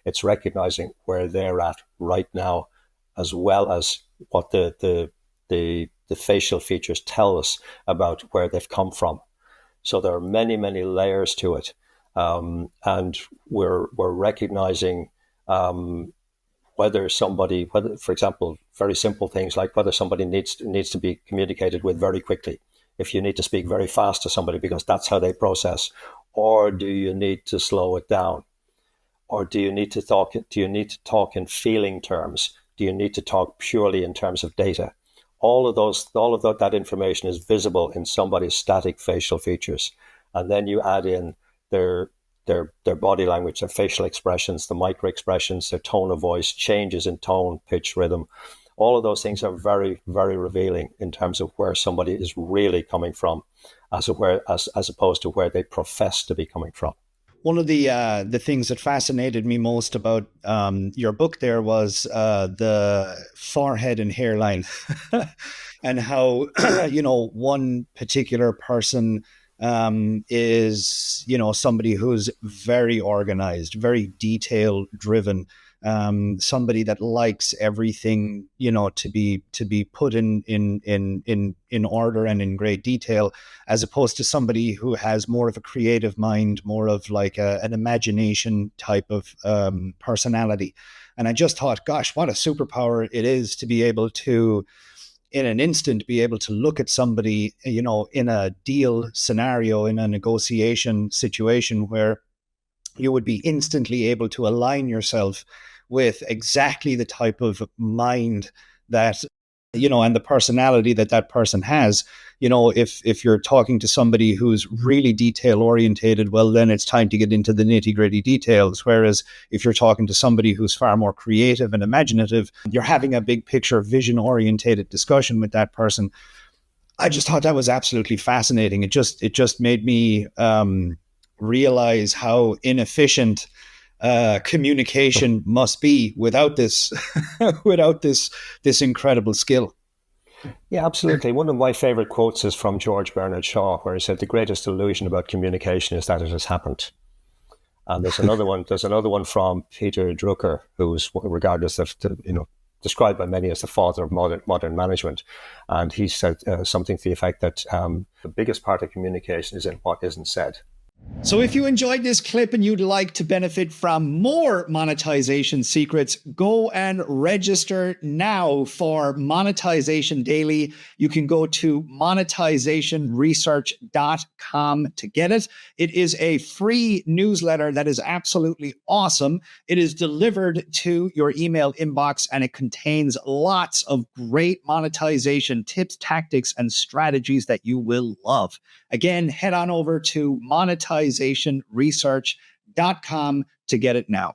It's recognizing where they're at right now, as well as what the facial features tell us about where they've come from. So there are many, many layers to it. And we're recognizing whether, for example, very simple things like whether somebody needs to be communicated with very quickly. If you need to speak very fast to somebody because that's how they process, or do you need to slow it down? Or do you need to talk in feeling terms? Do you need to talk purely in terms of data? All of that information is visible in somebody's static facial features. And then you add in their body language, their facial expressions, the micro expressions, their tone of voice, changes in tone, pitch, rhythm. All of those things are very, very revealing in terms of where somebody is really coming from, as opposed to where they profess to be coming from. One of the things that fascinated me most about your book there was the forehead and hairline, and how one particular person is somebody who's very organized, very detail driven. Somebody that likes everything, to be put in order and in great detail, as opposed to somebody who has more of a creative mind, more of like an imagination type of personality. And I just thought, gosh, what a superpower it is to be able to, in an instant, be able to look at somebody, in a deal scenario, in a negotiation situation, where you would be instantly able to align yourself with exactly the type of mind that, and the personality that person has. If you're talking to somebody who's really detail orientated, well, then it's time to get into the nitty gritty details. Whereas if you're talking to somebody who's far more creative and imaginative, you're having a big picture, vision orientated discussion with that person. I just thought that was absolutely fascinating. It just made me realize how inefficient communication must be without this this incredible skill. Yeah, absolutely. One of my favorite quotes is from George Bernard Shaw, where he said, "The greatest illusion about communication is that it has happened." And there's another one. There's another one from Peter Drucker, who's regarded as described by many as the father of modern management. And he said something to the effect that the biggest part of communication is in what isn't said. So if you enjoyed this clip and you'd like to benefit from more monetization secrets, go and register now for Monetization Daily. You can go to monetizationresearch.com to get it. It is a free newsletter that is absolutely awesome. It is delivered to your email inbox, and it contains lots of great monetization tips, tactics, and strategies that you will love. Again, head on over to monetizationresearch.com to get it now.